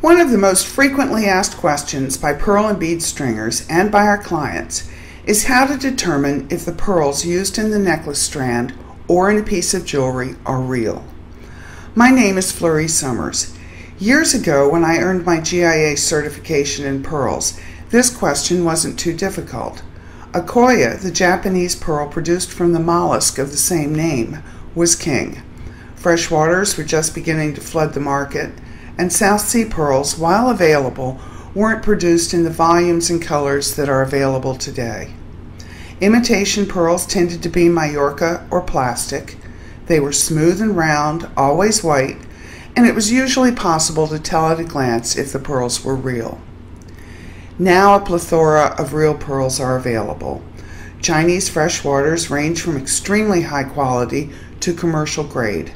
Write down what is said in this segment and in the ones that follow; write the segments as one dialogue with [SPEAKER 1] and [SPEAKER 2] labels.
[SPEAKER 1] One of the most frequently asked questions by pearl and bead stringers and by our clients is how to determine if the pearls used in the necklace strand or in a piece of jewelry are real. My name is Fleury Summers. Years ago, when I earned my GIA certification in pearls, this question wasn't too difficult. Akoya, the Japanese pearl produced from the mollusk of the same name, was king. Fresh waters were just beginning to flood the market, and South Sea pearls, while available, weren't produced in the volumes and colors that are available today. Imitation pearls tended to be Majorca or plastic. They were smooth and round, always white, and it was usually possible to tell at a glance if the pearls were real. Now a plethora of real pearls are available. Chinese fresh waters range from extremely high quality to commercial grade.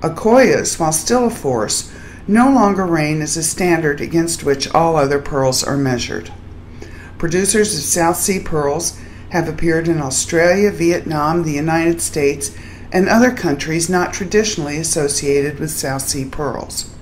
[SPEAKER 1] Akoyas, while still a force, no longer reign as a standard against which all other pearls are measured. Producers of South Sea pearls have appeared in Australia, Vietnam, the United States, and other countries not traditionally associated with South Sea pearls.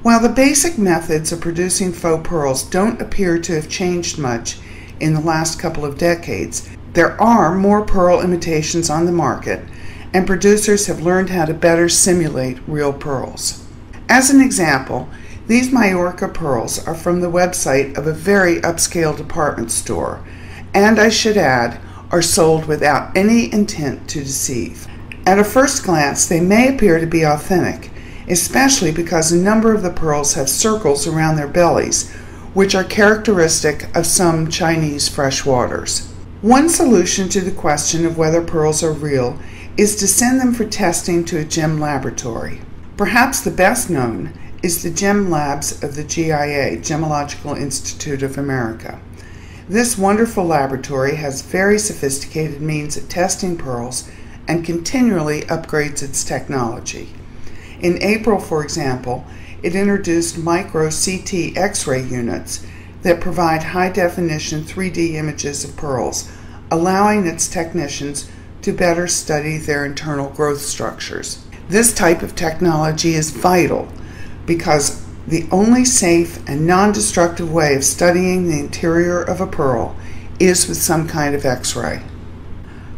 [SPEAKER 1] While the basic methods of producing faux pearls don't appear to have changed much in the last couple of decades, there are more pearl imitations on the market, and producers have learned how to better simulate real pearls. As an example, these Majorca pearls are from the website of a very upscale department store, and I should add, are sold without any intent to deceive. At a first glance, they may appear to be authentic, especially because a number of the pearls have circles around their bellies, which are characteristic of some Chinese fresh waters. One solution to the question of whether pearls are real is to send them for testing to a gem laboratory. Perhaps the best known is the Gem Labs of the GIA, Gemological Institute of America. This wonderful laboratory has very sophisticated means of testing pearls and continually upgrades its technology. In April, for example, it introduced micro CT X-ray units that provide high-definition 3D images of pearls, allowing its technicians to better study their internal growth structures. This type of technology is vital because the only safe and non-destructive way of studying the interior of a pearl is with some kind of X-ray.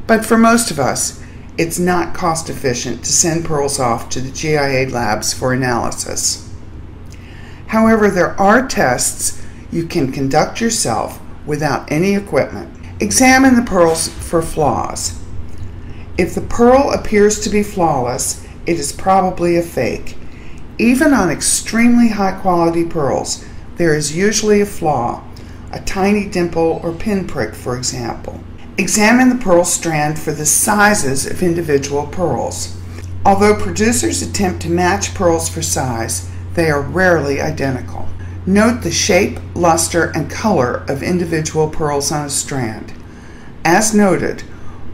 [SPEAKER 1] But for most of us, it's not cost efficient to send pearls off to the GIA labs for analysis. However, there are tests you can conduct yourself without any equipment. Examine the pearls for flaws. If the pearl appears to be flawless, it is probably a fake. Even on extremely high-quality pearls, there is usually a flaw, a tiny dimple or pinprick, for example. Examine the pearl strand for the sizes of individual pearls. Although producers attempt to match pearls for size, they are rarely identical. Note the shape, luster, and color of individual pearls on a strand. As noted,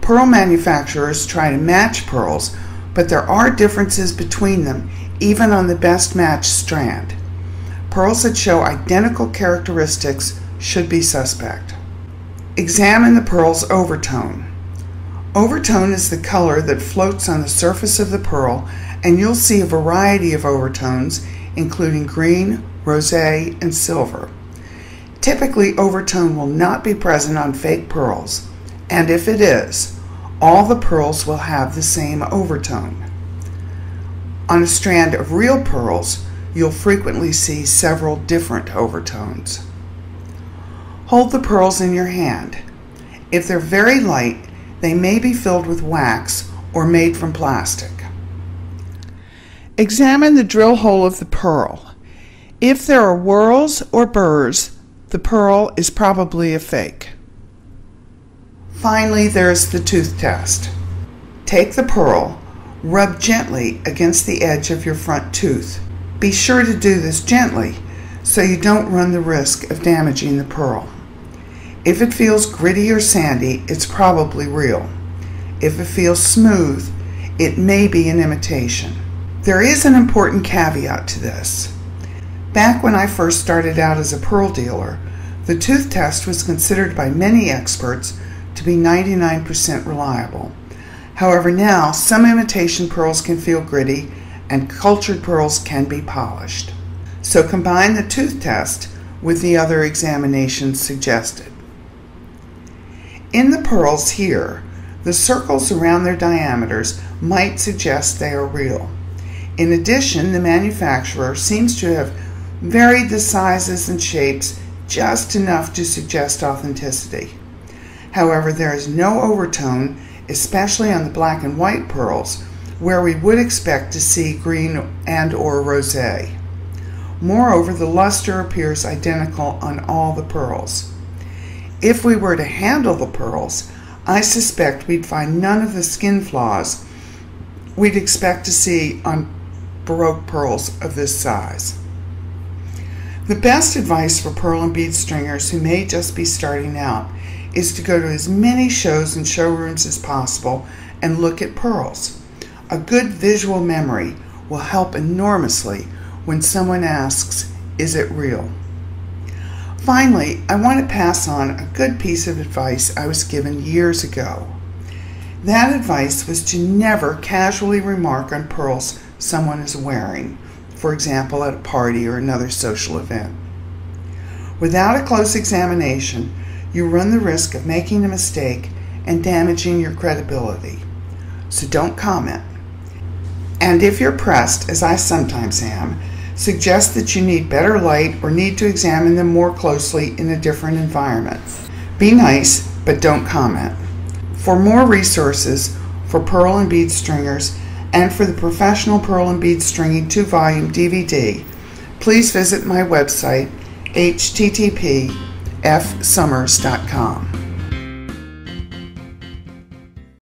[SPEAKER 1] pearl manufacturers try to match pearls, but there are differences between them, even on the best matched strand. Pearls that show identical characteristics should be suspect. Examine the pearl's overtone. Overtone is the color that floats on the surface of the pearl, and you'll see a variety of overtones, including green, rosé, and silver. Typically, overtone will not be present on fake pearls, and if it is, all the pearls will have the same overtone. On a strand of real pearls, you'll frequently see several different overtones. Hold the pearls in your hand. If they're very light, they may be filled with wax or made from plastic. Examine the drill hole of the pearl. If there are whorls or burrs, the pearl is probably a fake. Finally, there's the tooth test. Take the pearl, rub gently against the edge of your front tooth. Be sure to do this gently so you don't run the risk of damaging the pearl. If it feels gritty or sandy, it's probably real. If it feels smooth, it may be an imitation. There is an important caveat to this. Back when I first started out as a pearl dealer, the tooth test was considered by many experts to be 99% reliable. However, now some imitation pearls can feel gritty and cultured pearls can be polished. So combine the tooth test with the other examinations suggested. In the pearls here, the circles around their diameters might suggest they are real. In addition, the manufacturer seems to have varied the sizes and shapes just enough to suggest authenticity. However, there is no overtone, especially on the black and white pearls, where we would expect to see green and/or rosé. Moreover, the luster appears identical on all the pearls. If we were to handle the pearls, I suspect we'd find none of the skin flaws we'd expect to see on Baroque pearls of this size. The best advice for pearl and bead stringers who may just be starting out is to go to as many shows and showrooms as possible and look at pearls. A good visual memory will help enormously when someone asks, "Is it real?" Finally, I want to pass on a good piece of advice I was given years ago. That advice was to never casually remark on pearls someone is wearing, for example at a party or another social event. Without a close examination, you run the risk of making a mistake and damaging your credibility. So don't comment. And if you're pressed, as I sometimes am, suggest that you need better light or need to examine them more closely in a different environment. Be nice, but don't comment. For more resources for pearl and bead stringers and for the Professional Pearl and Bead Stringing 2-volume DVD, please visit my website http://fsummers.com.